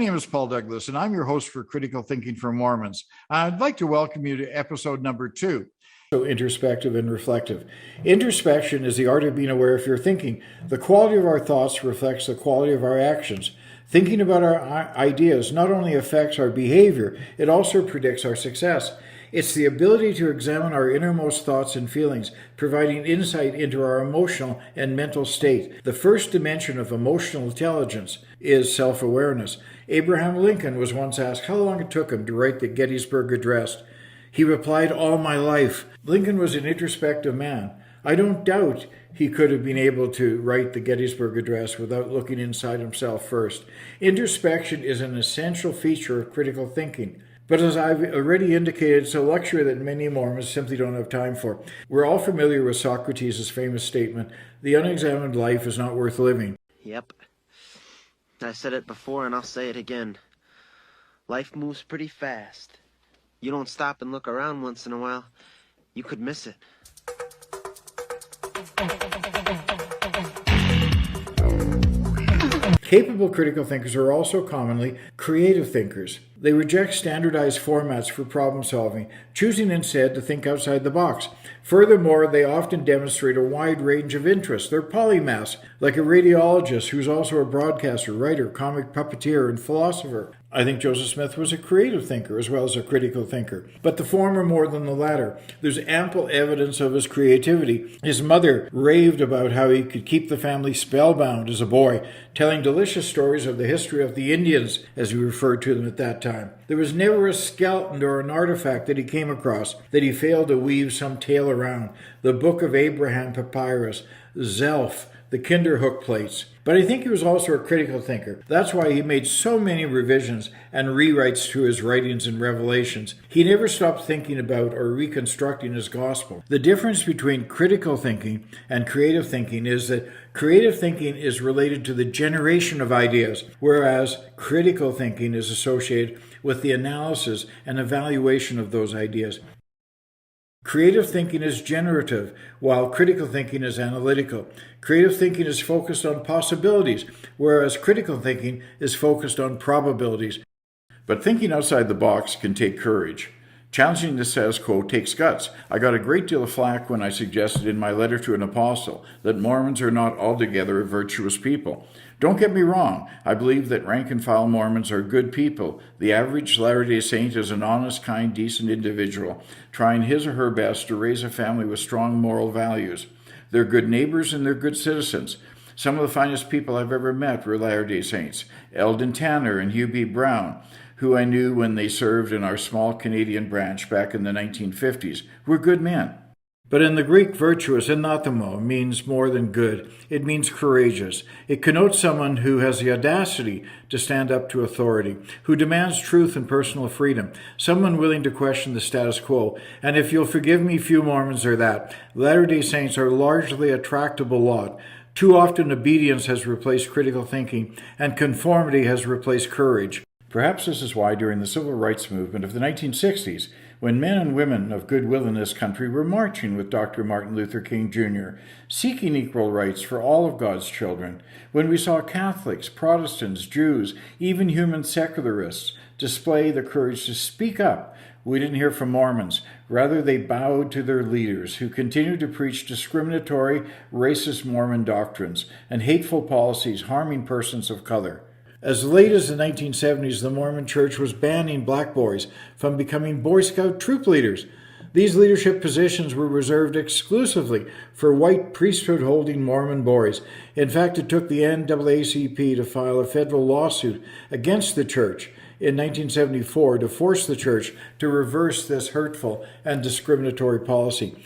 name is Paul Douglas, and I'm your host for Critical Thinking for Mormons. I'd like to welcome you to episode number 2. So introspective and reflective. Introspection is the art of being aware of your thinking. The quality of our thoughts reflects the quality of our actions. Thinking about our ideas not only affects our behavior, it also predicts our success. It's the ability to examine our innermost thoughts and feelings, providing insight into our emotional and mental state. The first dimension of emotional intelligence is self-awareness. Abraham Lincoln was once asked how long it took him to write the Gettysburg Address. He replied, "All my life." Lincoln was an introspective man. I don't doubt he could have been able to write the Gettysburg Address without looking inside himself first. Introspection is an essential feature of critical thinking. But as I've already indicated, it's a luxury that many Mormons simply don't have time for. We're all familiar with Socrates' famous statement, "The unexamined life is not worth living." Yep. I said it before and I'll say it again. Life moves pretty fast. You don't stop and look around once in a while, you could miss it. Capable critical thinkers are also commonly creative thinkers. They reject standardized formats for problem solving, choosing instead to think outside the box. Furthermore, they often demonstrate a wide range of interests. They're polymaths, like a radiologist who's also a broadcaster, writer, comic puppeteer, and philosopher. I think Joseph Smith was a creative thinker as well as a critical thinker, but the former more than the latter. There's ample evidence of his creativity. His mother raved about how he could keep the family spellbound as a boy, telling delicious stories of the history of the Indians, as he referred to them at that time. There was never a skeleton or an artifact that he came across that he failed to weave some tale around. The Book of Abraham papyrus, Zelph, the Kinderhook plates. But I think he was also a critical thinker. That's why he made so many revisions and rewrites to his writings and revelations. He never stopped thinking about or reconstructing his gospel. The difference between critical thinking and creative thinking is that creative thinking is related to the generation of ideas, whereas critical thinking is associated with the analysis and evaluation of those ideas. Creative thinking is generative, while critical thinking is analytical. Creative thinking is focused on possibilities, whereas critical thinking is focused on probabilities. But thinking outside the box can take courage. Challenging the status quo takes guts. I got a great deal of flack when I suggested in my letter to an apostle that Mormons are not altogether virtuous people. Don't get me wrong, I believe that rank-and-file Mormons are good people. The average Latter-day Saint is an honest, kind, decent individual, trying his or her best to raise a family with strong moral values. They're good neighbors and they're good citizens. Some of the finest people I've ever met were Latter-day Saints, Eldon Tanner and Hugh B. Brown, who I knew when they served in our small Canadian branch back in the 1950s, were good men. But in the Greek, virtuous, anathema, means more than good. It means courageous. It connotes someone who has the audacity to stand up to authority, who demands truth and personal freedom, someone willing to question the status quo. And if you'll forgive me, few Mormons are that. Latter-day Saints are largely a tractable lot. Too often obedience has replaced critical thinking, and conformity has replaced courage. Perhaps this is why during the civil rights movement of the 1960s, when men and women of goodwill in this country were marching with Dr. Martin Luther King Jr., seeking equal rights for all of God's children, when we saw Catholics, Protestants, Jews, even human secularists display the courage to speak up, we didn't hear from Mormons. Rather, they bowed to their leaders, who continued to preach discriminatory, racist Mormon doctrines and hateful policies harming persons of color. As late as the 1970s, the Mormon Church was banning black boys from becoming Boy Scout troop leaders. These leadership positions were reserved exclusively for white priesthood-holding Mormon boys. In fact, it took the NAACP to file a federal lawsuit against the church in 1974 to force the church to reverse this hurtful and discriminatory policy.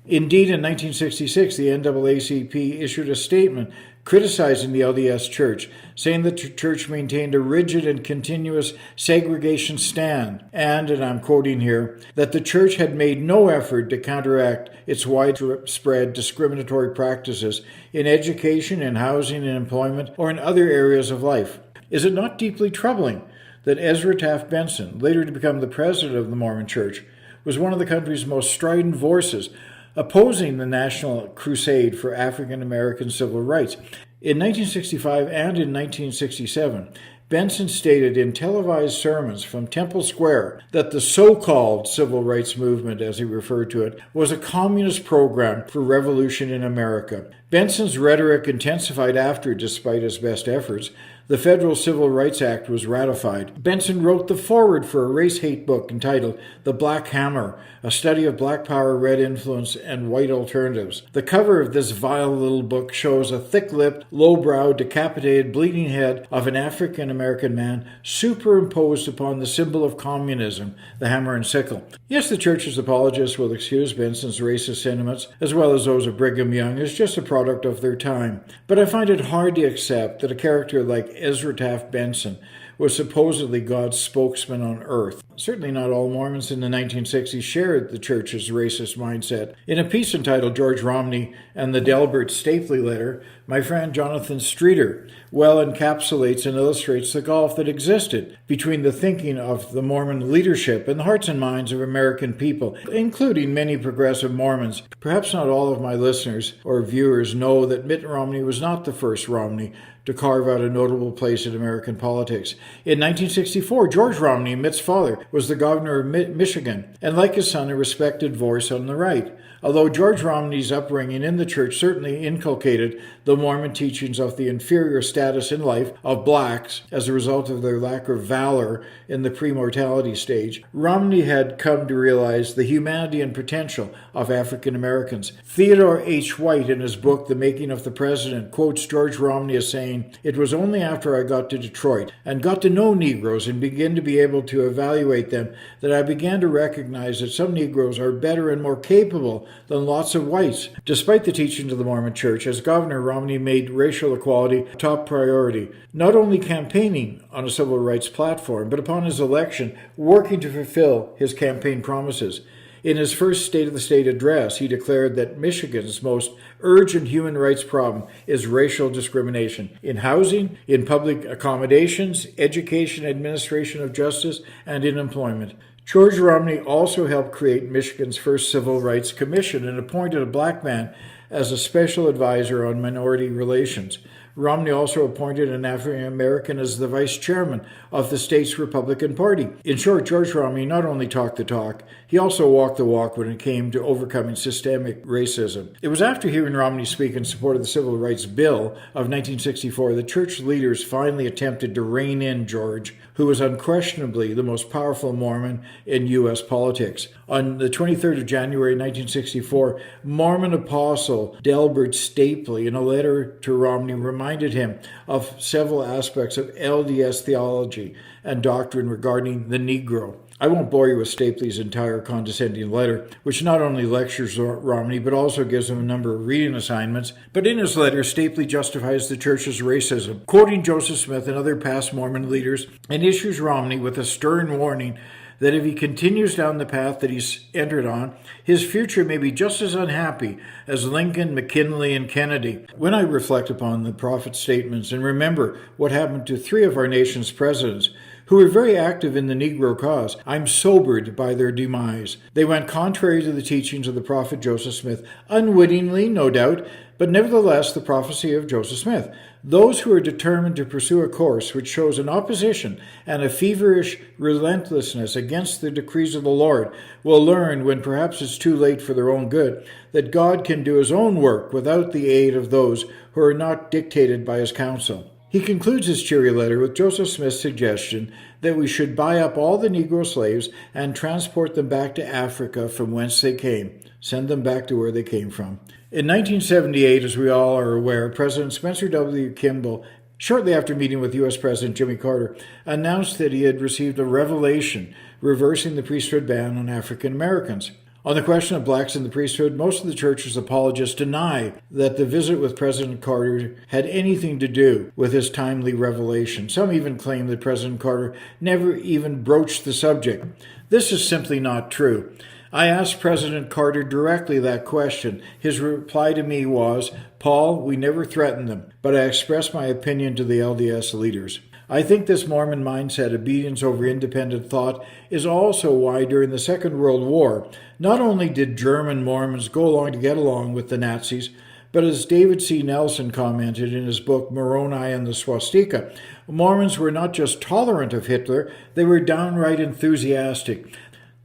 Indeed, in 1966, the NAACP issued a statement criticizing the LDS Church, saying that the church maintained a rigid and continuous segregation stand, and I'm quoting here, that the church had made no effort to counteract its widespread discriminatory practices in education, in housing, in employment, or in other areas of life. Is it not deeply troubling that Ezra Taft Benson, later to become the president of the Mormon Church, was one of the country's most strident voices opposing the national crusade for African American civil rights? In 1965 and in 1967, Benson stated in televised sermons from Temple Square that the so-called civil rights movement, as he referred to it, was a communist program for revolution in America. Benson's rhetoric intensified after, despite his best efforts, the Federal Civil Rights Act was ratified. Benson wrote the foreword for a race-hate book entitled The Black Hammer, a study of black power, red influence, and white alternatives. The cover of this vile little book shows a thick-lipped, low-browed, decapitated, bleeding head of an African-American man superimposed upon the symbol of communism, the hammer and sickle. Yes, the church's apologists will excuse Benson's racist sentiments, as well as those of Brigham Young, as just a product of their time. But I find it hard to accept that a character like Ezra Taft Benson was supposedly God's spokesman on earth. Certainly not all Mormons in the 1960s shared the church's racist mindset. In a piece entitled George Romney and the Delbert Stapley Letter, my friend Jonathan Streeter well encapsulates and illustrates the gulf that existed between the thinking of the Mormon leadership and the hearts and minds of American people, including many progressive Mormons. Perhaps not all of my listeners or viewers know that Mitt Romney was not the first Romney to carve out a notable place in American politics. In 1964, George Romney, Mitt's father, was the governor of Michigan, and like his son, a respected voice on the right. Although George Romney's upbringing in the church certainly inculcated the Mormon teachings of the inferior status in life of blacks as a result of their lack of valor in the pre-mortality stage, Romney had come to realize the humanity and potential of African Americans. Theodore H. White, in his book The Making of the President, quotes George Romney as saying, "It was only after I got to Detroit and got to know Negroes and begin to be able to evaluate them that I began to recognize that some Negroes are better and more capable than lots of whites." Despite the teachings of the Mormon Church, as governor, Romney made racial equality a top priority, not only campaigning on a civil rights platform, but upon his election, working to fulfill his campaign promises. In his first State of the State address, he declared that Michigan's most urgent human rights problem is racial discrimination in housing, in public accommodations, education, administration of justice, and in employment. George Romney also helped create Michigan's first Civil Rights Commission and appointed a black man as a special advisor on minority relations. Romney also appointed an African American as the vice chairman of the state's Republican Party. In short, George Romney not only talked the talk, he also walked the walk when it came to overcoming systemic racism. It was after hearing Romney speak in support of the Civil Rights Bill of 1964 that church leaders finally attempted to rein in George, who was unquestionably the most powerful Mormon in U.S. politics. On the 23rd of January 1964, Mormon apostle Delbert Stapley, in a letter to Romney, reminded him of several aspects of LDS theology and doctrine regarding the Negro. I won't bore you with Stapley's entire condescending letter, which not only lectures Romney, but also gives him a number of reading assignments. But in his letter, Stapley justifies the church's racism, quoting Joseph Smith and other past Mormon leaders, and issues Romney with a stern warning that if he continues down the path that he's entered on, his future may be just as unhappy as Lincoln, McKinley, and Kennedy. When I reflect upon the prophet's statements and remember what happened to three of our nation's presidents, who were very active in the Negro cause, I'm sobered by their demise. They went contrary to the teachings of the prophet Joseph Smith, unwittingly, no doubt, but nevertheless the prophecy of Joseph Smith. Those who are determined to pursue a course which shows an opposition and a feverish relentlessness against the decrees of the Lord will learn, when perhaps it's too late for their own good, that God can do his own work without the aid of those who are not dictated by his counsel. He concludes his cheery letter with Joseph Smith's suggestion that we should buy up all the Negro slaves and transport them back to Africa from whence they came. Send them back to where they came from. In 1978, as we all are aware, President Spencer W. Kimball, shortly after meeting with U.S. President Jimmy Carter, announced that he had received a revelation reversing the priesthood ban on African Americans. On the question of blacks in the priesthood, most of the church's apologists deny that the visit with President Carter had anything to do with his timely revelation. Some even claim that President Carter never even broached the subject. This is simply not true. I asked President Carter directly that question. His reply to me was, "Paul, we never threatened them, but I expressed my opinion to the LDS leaders." I think this Mormon mindset, obedience over independent thought, is also why during the Second World War, not only did German Mormons go along to get along with the Nazis, But as David C. Nelson commented in his book Moroni and the Swastika, Mormons were not just tolerant of Hitler, they were downright enthusiastic.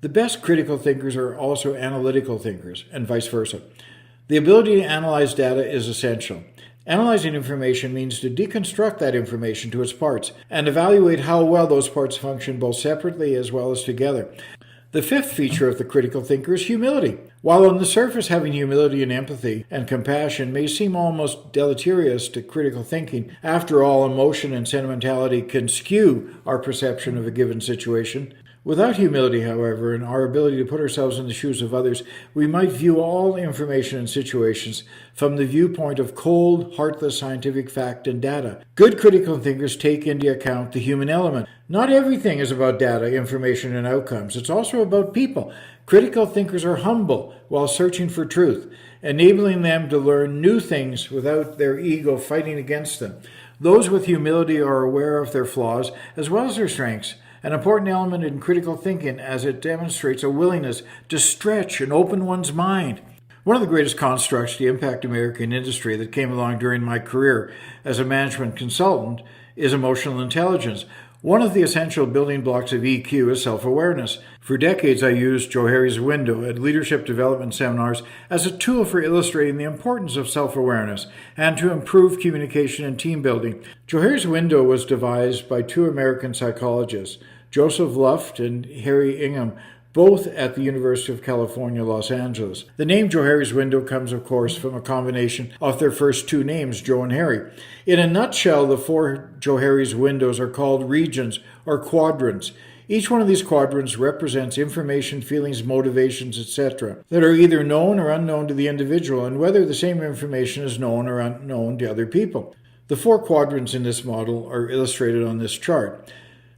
The best critical thinkers are also analytical thinkers, and vice versa. The ability to analyze data is essential. Analyzing information means to deconstruct that information to its parts and evaluate how well those parts function both separately as well as together. The fifth feature of the critical thinker is humility. While on the surface having humility and empathy and compassion may seem almost deleterious to critical thinking, after all, emotion and sentimentality can skew our perception of a given situation. Without humility, however, and our ability to put ourselves in the shoes of others, we might view all information and situations from the viewpoint of cold, heartless scientific fact and data. Good critical thinkers take into account the human element. Not everything is about data, information, and outcomes. It's also about people. Critical thinkers are humble while searching for truth, enabling them to learn new things without their ego fighting against them. Those with humility are aware of their flaws as well as their strengths. An important element in critical thinking as it demonstrates a willingness to stretch and open one's mind. One of the greatest constructs to impact American industry that came along during my career as a management consultant is emotional intelligence. One of the essential building blocks of EQ is self-awareness. For decades, I used Joe Harry's window at leadership development seminars as a tool for illustrating the importance of self-awareness and to improve communication and team building. Joe Harry's window was devised by two American psychologists, Joseph Luft and Harry Ingham, both at the University of California, Los Angeles. The name Joe Harry's window comes, of course, from a combination of their first two names, Joe and Harry. In a nutshell, the four Joe Harry's windows are called regions or quadrants. Each one of these quadrants represents information, feelings, motivations, etc., that are either known or unknown to the individual, and whether the same information is known or unknown to other people. The four quadrants in this model are illustrated on this chart.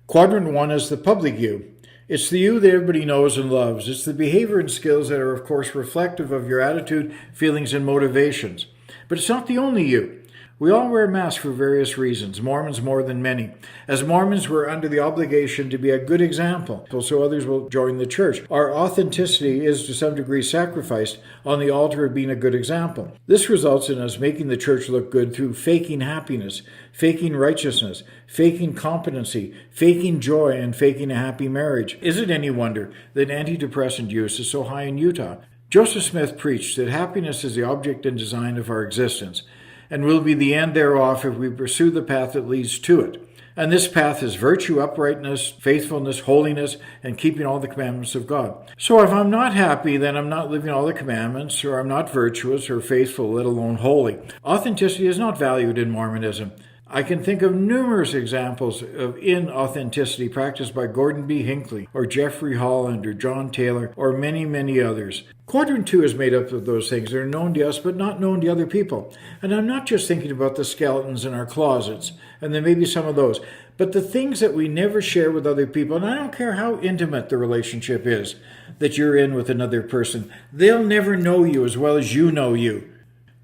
Quadrant 1 is the public you. It's the you that everybody knows and loves. It's the behavior and skills that are, of course, reflective of your attitude, feelings, and motivations. But it's not the only you. We all wear masks for various reasons, Mormons more than many. As Mormons, we're under the obligation to be a good example, so others will join the church. Our authenticity is to some degree sacrificed on the altar of being a good example. This results in us making the church look good through faking happiness, faking righteousness, faking competency, faking joy, and faking a happy marriage. Is it any wonder that antidepressant use is so high in Utah? Joseph Smith preached that happiness is the object and design of our existence, and will be the end thereof if we pursue the path that leads to it. And this path is virtue, uprightness, faithfulness, holiness, and keeping all the commandments of God. So if I'm not happy, then I'm not living all the commandments, or I'm not virtuous or faithful, let alone holy. Authenticity is not valued in Mormonism. I can think of numerous examples of inauthenticity practiced by Gordon B. Hinckley, or Jeffrey Holland, or John Taylor, or many, many others. Quadrant 2 is made up of those things that are known to us but not known to other people. And I'm not just thinking about the skeletons in our closets, and there may be some of those, but the things that we never share with other people. And I don't care how intimate the relationship is that you're in with another person. They'll never know you as well as you know you.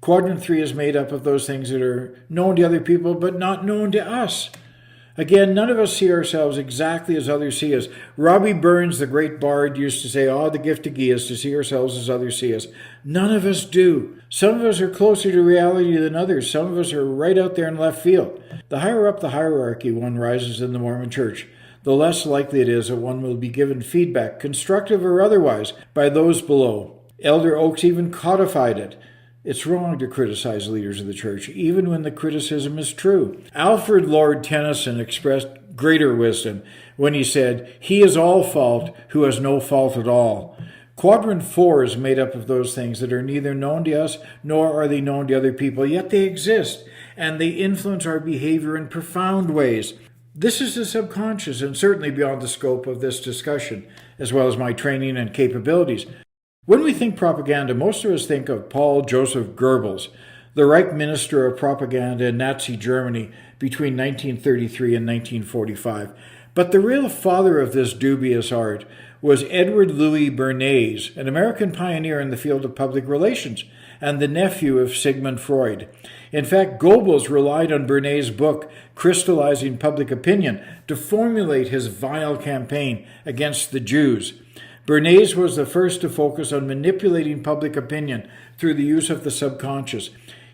Quadrant 3 is made up of those things that are known to other people but not known to us. Again, none of us see ourselves exactly as others see us. Robbie Burns, the great bard, used to say, the gift of Gia is to see ourselves as others see us. None of us do. Some of us are closer to reality than others. Some of us are right out there in left field. The higher up the hierarchy one rises in the Mormon Church, the less likely it is that one will be given feedback, constructive or otherwise, by those below. Elder Oaks even codified it. It's wrong to criticize leaders of the church, even when the criticism is true. Alfred Lord Tennyson expressed greater wisdom when he said, "He is all fault who has no fault at all." Quadrant 4 is made up of those things that are neither known to us nor are they known to other people, yet they exist, and they influence our behavior in profound ways. This is the subconscious and certainly beyond the scope of this discussion, as well as my training and capabilities. When we think propaganda, most of us think of Paul Joseph Goebbels, the Reich Minister of Propaganda in Nazi Germany between 1933 and 1945. But the real father of this dubious art was Edward Louis Bernays, an American pioneer in the field of public relations, and the nephew of Sigmund Freud. In fact, Goebbels relied on Bernays' book, Crystallizing Public Opinion, to formulate his vile campaign against the Jews. Bernays was the first to focus on manipulating public opinion through the use of the subconscious.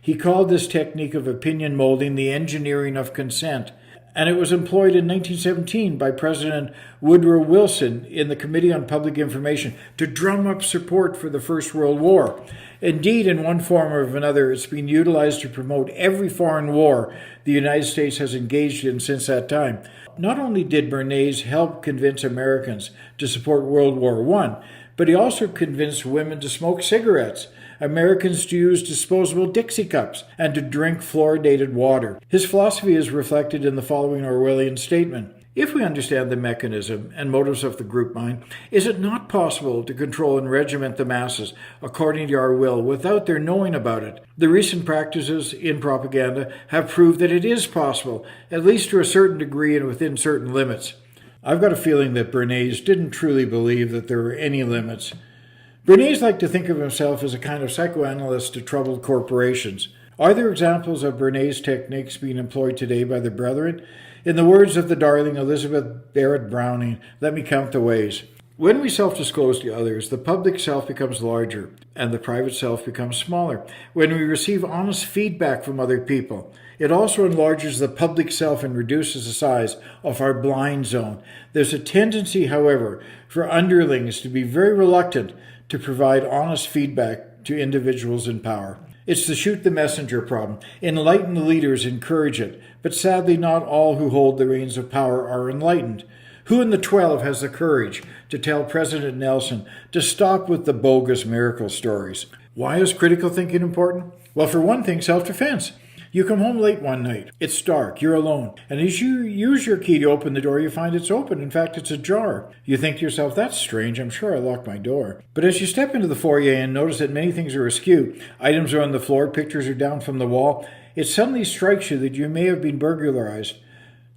He called this technique of opinion molding the engineering of consent, and it was employed in 1917 by President Woodrow Wilson in the Committee on Public Information to drum up support for the First World War. Indeed, in one form or another, it's been utilized to promote every foreign war the United States has engaged in since that time. Not only did Bernays help convince Americans to support World War I, but he also convinced women to smoke cigarettes, Americans to use disposable Dixie cups, and to drink fluoridated water. His philosophy is reflected in the following Orwellian statement. If we understand the mechanism and motives of the group mind, is it not possible to control and regiment the masses according to our will without their knowing about it? The recent practices in propaganda have proved that it is possible, at least to a certain degree and within certain limits. I've got a feeling that Bernays didn't truly believe that there were any limits. Bernays liked to think of himself as a kind of psychoanalyst to troubled corporations. Are there examples of Bernays' techniques being employed today by the brethren? In the words of the darling Elizabeth Barrett Browning, let me count the ways. When we self-disclose to others, the public self becomes larger and the private self becomes smaller. When we receive honest feedback from other people, it also enlarges the public self and reduces the size of our blind zone. There's a tendency, however, for underlings to be very reluctant to provide honest feedback to individuals in power. It's the shoot the messenger problem. Enlightened leaders encourage it, but sadly not all who hold the reins of power are enlightened. Who in the 12 has the courage to tell President Nelson to stop with the bogus miracle stories? Why is critical thinking important? Well, for one thing, self-defense. You come home late one night. It's dark. You're alone. And as you use your key to open the door, you find it's open. In fact, it's ajar. You think to yourself, that's strange. I'm sure I locked my door. But as you step into the foyer and notice that many things are askew, items are on the floor, pictures are down from the wall, it suddenly strikes you that you may have been burglarized.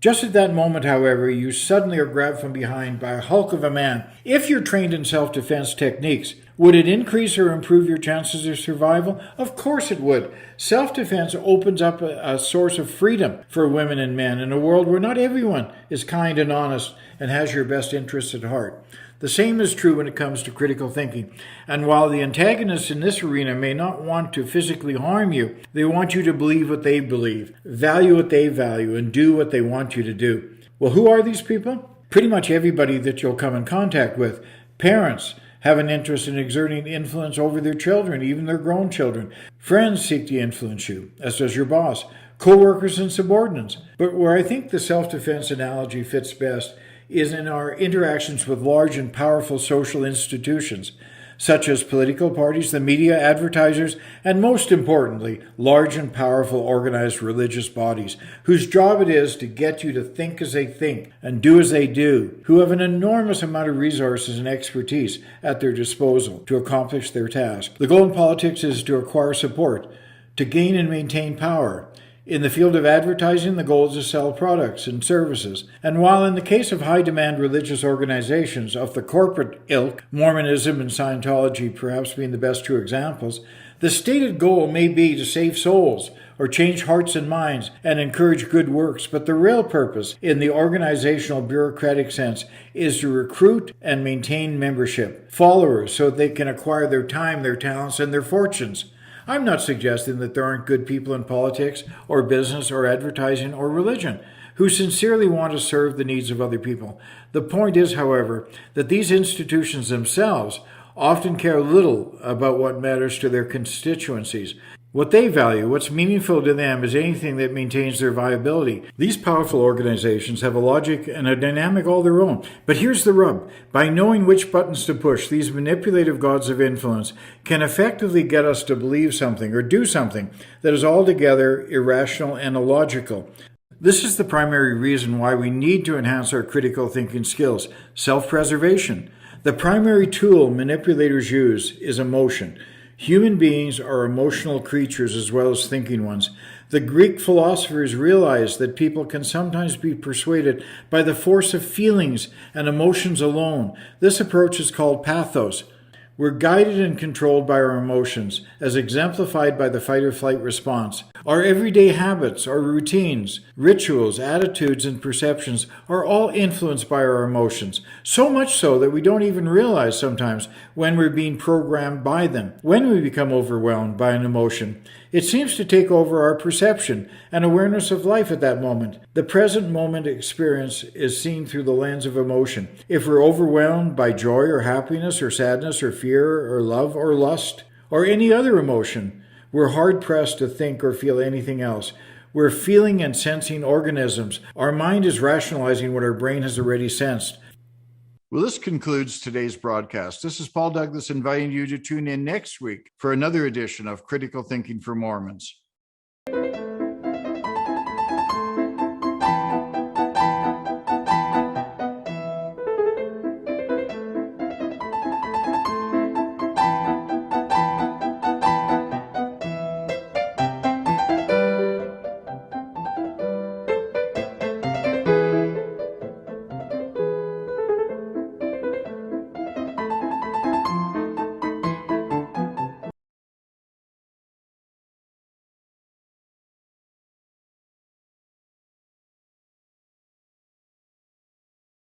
Just at that moment, however, you suddenly are grabbed from behind by a hulk of a man. If you're trained in self-defense techniques, would it increase or improve your chances of survival? Of course it would. Self-defense opens up a source of freedom for women and men in a world where not everyone is kind and honest and has your best interests at heart. The same is true when it comes to critical thinking. And while the antagonists in this arena may not want to physically harm you, they want you to believe what they believe, value what they value, and do what they want you to do. Well, who are these people? Pretty much everybody that you'll come in contact with. Parents have an interest in exerting influence over their children, even their grown children. Friends seek to influence you, as does your boss. Co-workers and subordinates. But where I think the self-defense analogy fits best is in our interactions with large and powerful social institutions, such as political parties, the media, advertisers, and most importantly, large and powerful organized religious bodies, whose job it is to get you to think as they think and do as they do, who have an enormous amount of resources and expertise at their disposal to accomplish their task. The goal in politics is to acquire support, to gain and maintain power. In the field of advertising, the goal is to sell products and services. And while in the case of high-demand religious organizations of the corporate ilk, Mormonism and Scientology perhaps being the best two examples, the stated goal may be to save souls or change hearts and minds and encourage good works, but the real purpose, in the organizational bureaucratic sense, is to recruit and maintain membership, followers, so they can acquire their time, their talents, and their fortunes. I'm not suggesting that there aren't good people in politics or business or advertising or religion who sincerely want to serve the needs of other people. The point is, however, that these institutions themselves often care little about what matters to their constituencies. What they value, what's meaningful to them, is anything that maintains their viability. These powerful organizations have a logic and a dynamic all their own. But here's the rub. By knowing which buttons to push, these manipulative gods of influence can effectively get us to believe something or do something that is altogether irrational and illogical. This is the primary reason why we need to enhance our critical thinking skills, self-preservation. The primary tool manipulators use is emotion. Human beings are emotional creatures as well as thinking ones. The Greek philosophers realized that people can sometimes be persuaded by the force of feelings and emotions alone. This approach is called pathos. We're guided and controlled by our emotions, as exemplified by the fight-or-flight response. Our everyday habits, our routines, rituals, attitudes, and perceptions are all influenced by our emotions. So much so that we don't even realize sometimes when we're being programmed by them. When we become overwhelmed by an emotion, it seems to take over our perception and awareness of life at that moment. The present moment experience is seen through the lens of emotion. If we're overwhelmed by joy or happiness or sadness or fear or love or lust or any other emotion, we're hard-pressed to think or feel anything else. We're feeling and sensing organisms. Our mind is rationalizing what our brain has already sensed. Well, this concludes today's broadcast. This is Paul Douglas inviting you to tune in next week for another edition of Critical Thinking for Mormons.